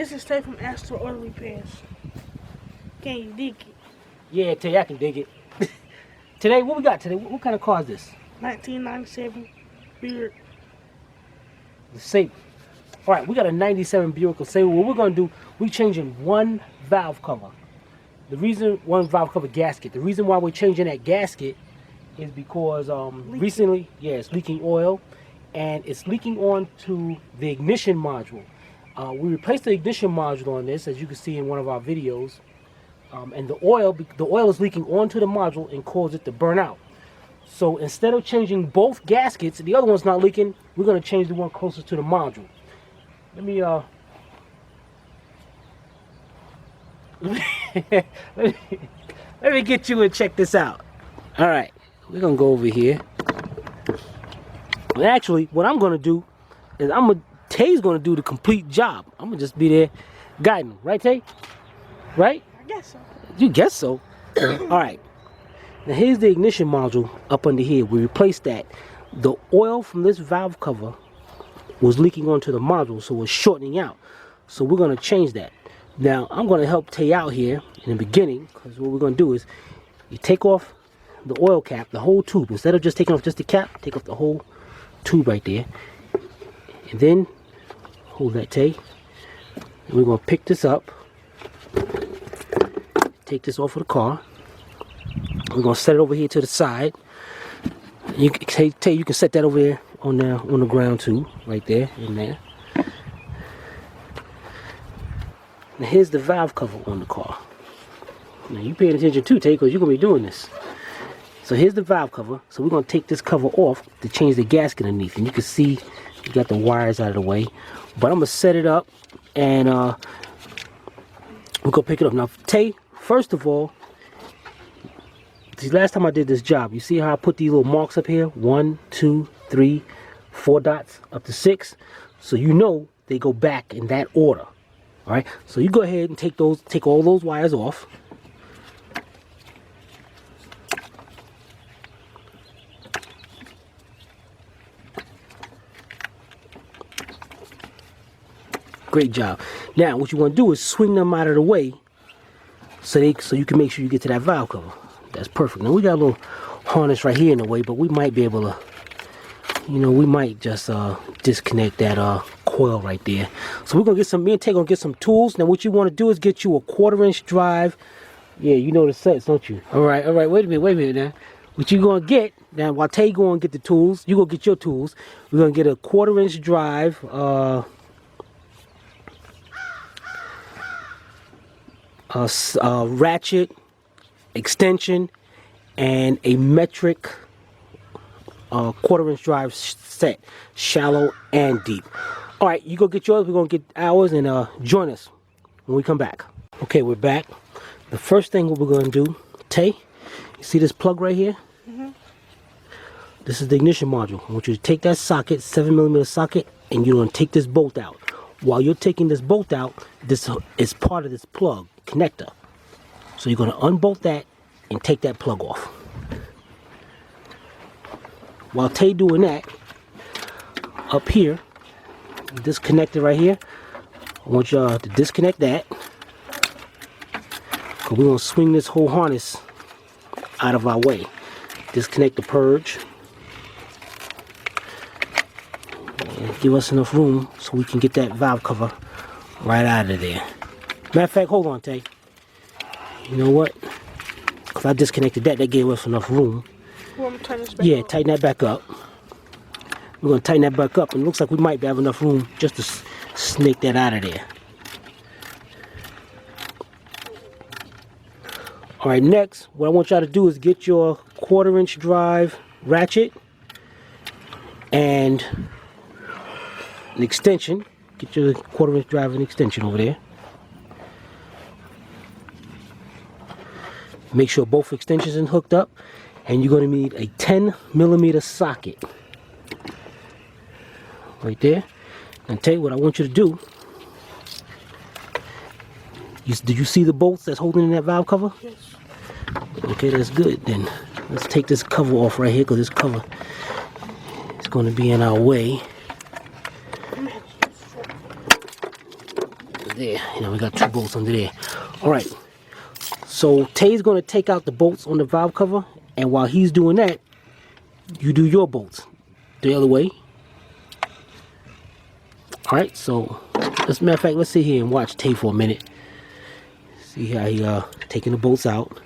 This is straight from Astro Oil Repairs. Can you dig it? Yeah, Tay, I can dig it. Today, what we got today? What kind of car is this? 1997 Buick LeSabre. All right, we got a 97 Buick LeSabre. What we're gonna do, we're changing one valve cover. One valve cover gasket. The reason why we're changing that gasket is because recently, it's leaking oil, and it's leaking onto the ignition module. We replaced the ignition module on this, as you can see in one of our videos, and the oil is leaking onto the module and caused it to burn out. So instead of changing both gaskets, the other one's not leaking, we're going to change the one closest to the module. Let me let me get you and check this out. All right, we're going to go over here. And actually, what I'm going to do is Tay's going to do the complete job. I'm going to just be there guiding him. Right, Tay? Right? I guess so. You guess so. All right. Now here's the ignition module up under here. We replaced that. The oil from this valve cover was leaking onto the module, so it's shortening out. So we're going to change that. Now I'm going to help Tay out here in the beginning, because what we're going to do is you take off the oil cap, the whole tube. Instead of just taking off just the cap, take off the whole tube right there. And then hold that, Tay. And we're going to pick this up. Take this off of the car. We're gonna set it over here to the side. You can you can set that over there on the ground too, right there in there. Now here's the valve cover on the car. Now you paying attention too, Tay, because you're gonna be doing this. So here's the valve cover. So we're gonna take this cover off to change the gasket underneath, and you can see you got the wires out of the way. But I'm gonna set it up, and we're gonna pick it up now, Tay. First of all, the last time I did this job, you see how I put these little marks up here? 1, 2, 3, 4 dots up to 6. So you know they go back in that order. All right. So you go ahead and take all those wires off. Great job. Now what you want to do is swing them out of the way, so you can make sure you get to that valve cover. That's perfect. Now we got a little harness right here in the way, but we might be able to, we might just disconnect that coil right there. So we're gonna get me and Tay gonna get some tools. Now what you want to do is get you a 1/4-inch drive. Yeah, you know the sets, don't you? All right. Wait a minute now. What you gonna get now? While Tay go and get the tools, you go get your tools. We're gonna get a 1/4-inch drive. Ratchet, extension, and a metric 1/4-inch drive set, shallow and deep. All right, you go get yours. We're gonna get ours, and join us when we come back. Okay, we're back. The first thing what we're gonna do, Tay, you see this plug right here? This is the ignition module. I want you to take that socket, 7mm socket, and you're gonna take this bolt out. While you're taking this bolt out, this is part of this plug connector. So you're going to unbolt that and take that plug off. While Tay doing that, up here, this connector right here, I want y'all to disconnect that, because we're going to swing this whole harness out of our way. Disconnect the purge. And give us enough room so we can get that valve cover right out of there. Matter of fact, hold on, Tay. You know what? Because I disconnected that gave us enough room. Yeah, tighten that back up. We're going to tighten that back up, and it looks like we might have enough room just to snake that out of there. All right, next, what I want y'all to do is get your 1/4-inch drive ratchet and an extension. Get your 1/4-inch drive and extension over there. Make sure both extensions are hooked up, and you're going to need a 10mm socket right there. And tell you what I want you to do. Did you see the bolts that's holding in that valve cover? Yes. Okay, that's good. Then let's take this cover off right here, because this cover is going to be in our way. right there. You know, we got 2 bolts under there. All right. So Tay's going to take out the bolts on the valve cover, and while he's doing that, you do your bolts the other way. All right. So, as a matter of fact, let's sit here and watch Tay for a minute. See how he taking the bolts out.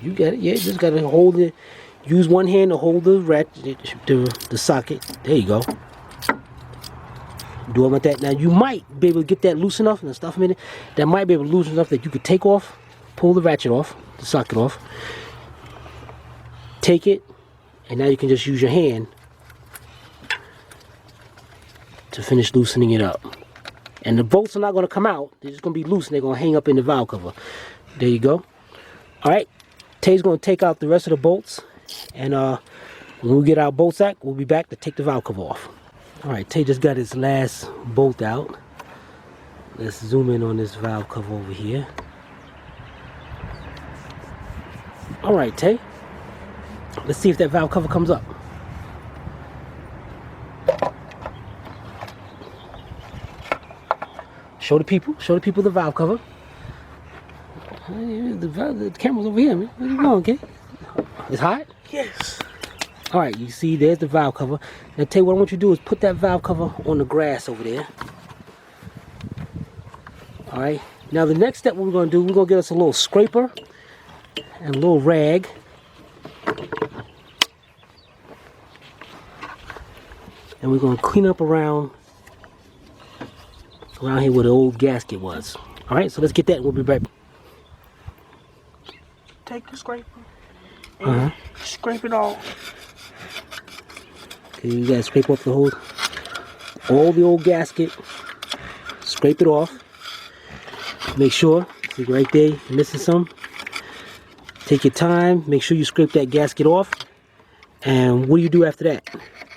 You got it. Yeah, just got to hold it. Use one hand to hold the ratchet, the socket. There you go. Do it like that. Now you might be able to get that loose enough and stuff a minute. That might be able to loosen enough that you could take off, pull the ratchet off, the socket off. Take it, and now you can just use your hand to finish loosening it up. And the bolts are not going to come out. They're just going to be loose and they're going to hang up in the valve cover. There you go. All right. Tay's going to take out the rest of the bolts, and when we get our bolts out, we'll be back to take the valve cover off. All right, Tay just got his last bolt out. Let's zoom in on this valve cover over here. All right, Tay. Let's see if that valve cover comes up. Show the people the valve cover. The camera's over here, man. Where you going, okay? It's hot? Yes. Alright, you see, there's the valve cover. Now, Tay, what I want you to do is put that valve cover on the grass over there. Alright. Now, the next step, what we're going to do, we're going to get us a little scraper and a little rag. And we're going to clean up around here where the old gasket was. Alright, so let's get that and we'll be right back. Take the scraper and scrape it off. Okay, you gotta scrape off all the old gasket. Scrape it off. Make sure, see right there, you're missing some. Take your time, make sure you scrape that gasket off. And what do you do after that?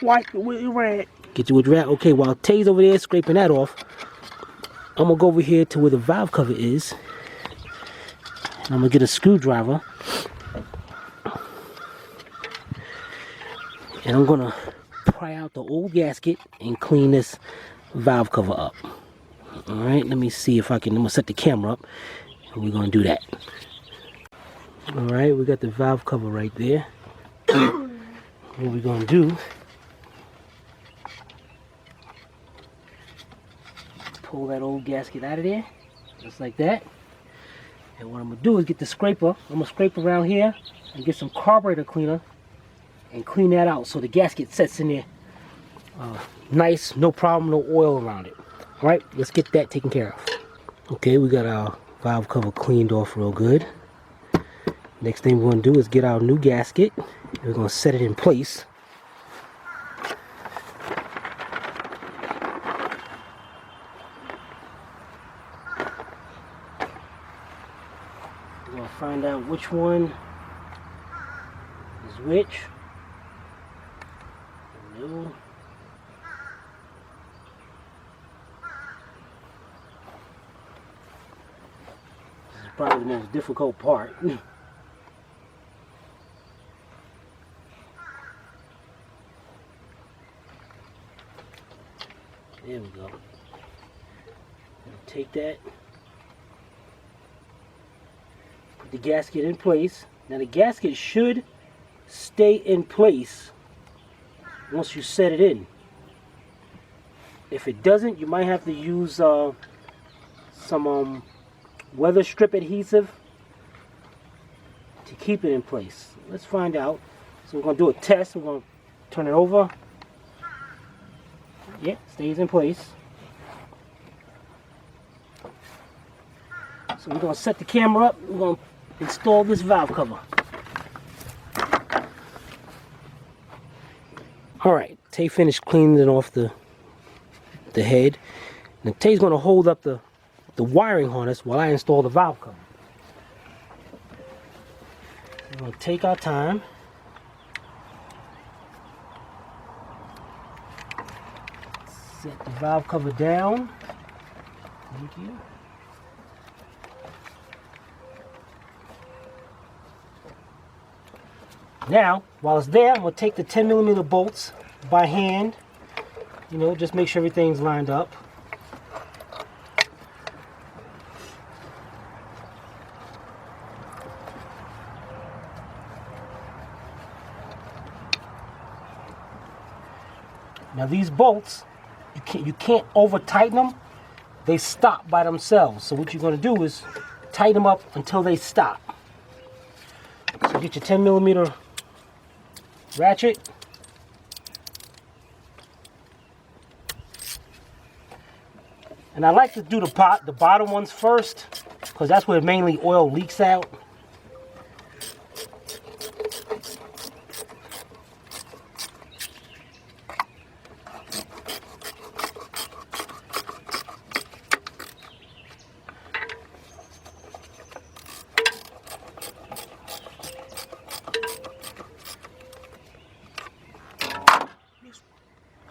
Wipe it with your rag. Get you with rag. Okay, while Tay's over there scraping that off, I'm gonna go over here to where the valve cover is. And I'm gonna get a screwdriver. And I'm gonna pry out the old gasket and clean this valve cover up. Alright, let me see if I can. I'm gonna set the camera up and we're gonna do that. Alright, we got the valve cover right there. What we're gonna do, pull that old gasket out of there, just like that. And what I'm gonna do is get the scraper. I'm gonna scrape around here and get some carburetor cleaner and clean that out so the gasket sets in there nice, no problem, no oil around it. All right, let's get that taken care of. Okay, we got our valve cover cleaned off real good. Next thing we're gonna do is get our new gasket. We're gonna set it in place. We're gonna find out which one is which. No. This is probably the most difficult part. There we go. Take that. Put the gasket in place. Now the gasket should stay in place once you set it in. If it doesn't, you might have to use some weather strip adhesive to keep it in place. Let's find out. So we're going to do a test. We're going to turn it over. Yeah, stays in place. So we're going to set the camera up. We're going to install this valve cover. Alright, Tay finished cleaning off the head. Now Tay's going to hold up the wiring harness while I install the valve cover. We're going to take our time. Set the valve cover down. Thank you. Now, while it's there, I'm going to take the 10mm bolts by hand. You know, just make sure everything's lined up. Now these bolts, you can't over tighten them. They stop by themselves. So what you're going to do is tighten them up until they stop. So get your 10mm ratchet. And I like to do the bottom ones first, because that's where mainly oil leaks out.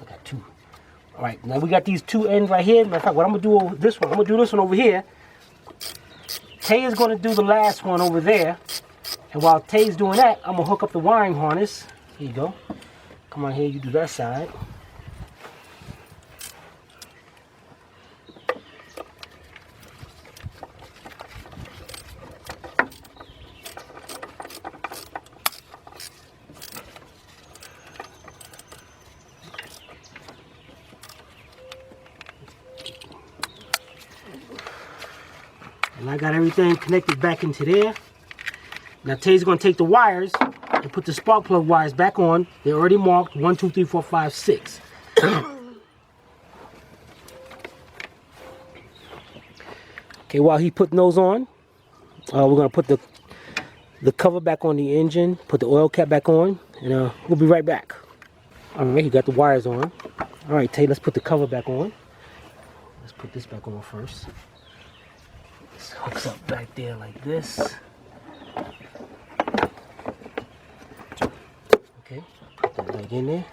I got two. All right, now we got these two ends right here. Matter of fact, what I'm gonna do over this one, I'm gonna do this one over here. Tay is gonna do the last one over there. And while Tay's doing that, I'm gonna hook up the wiring harness. Here you go. Come on here, you do that side. And I got everything connected back into there. Now Tay's gonna take the wires and put the spark plug wires back on. They're already marked 1, 2, 3, 4, 5, 6. Okay, while he's putting those on, we're gonna put the cover back on the engine, put the oil cap back on, and we'll be right back. All right, he got the wires on. All right, Tay, let's put the cover back on. Let's put this back on first. This hooks up back there like this. Okay, put that back in there.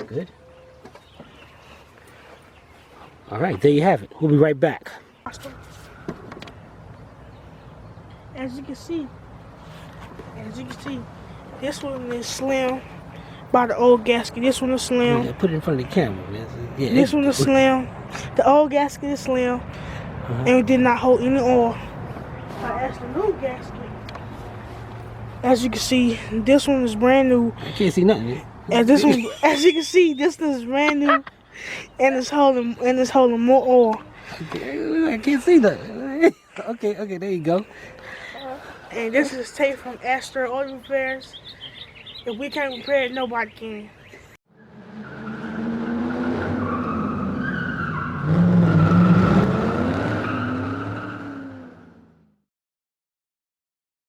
Good. All right, there you have it. We'll be right back. As you can see, this one is slim by the old gasket. This one is slim. Yeah, put it in front of the camera, man. Yeah, this one is slim. The old gasket is slim, and it did not hold any oil. As the new gasket, as you can see, this one is brand new. I can't see nothing. And this one, as you can see, this one is brand new, and it's holding more oil. I can't see that. Okay, there you go. And this is tape from Astor Auto Repairs. If we can't repair it, nobody can.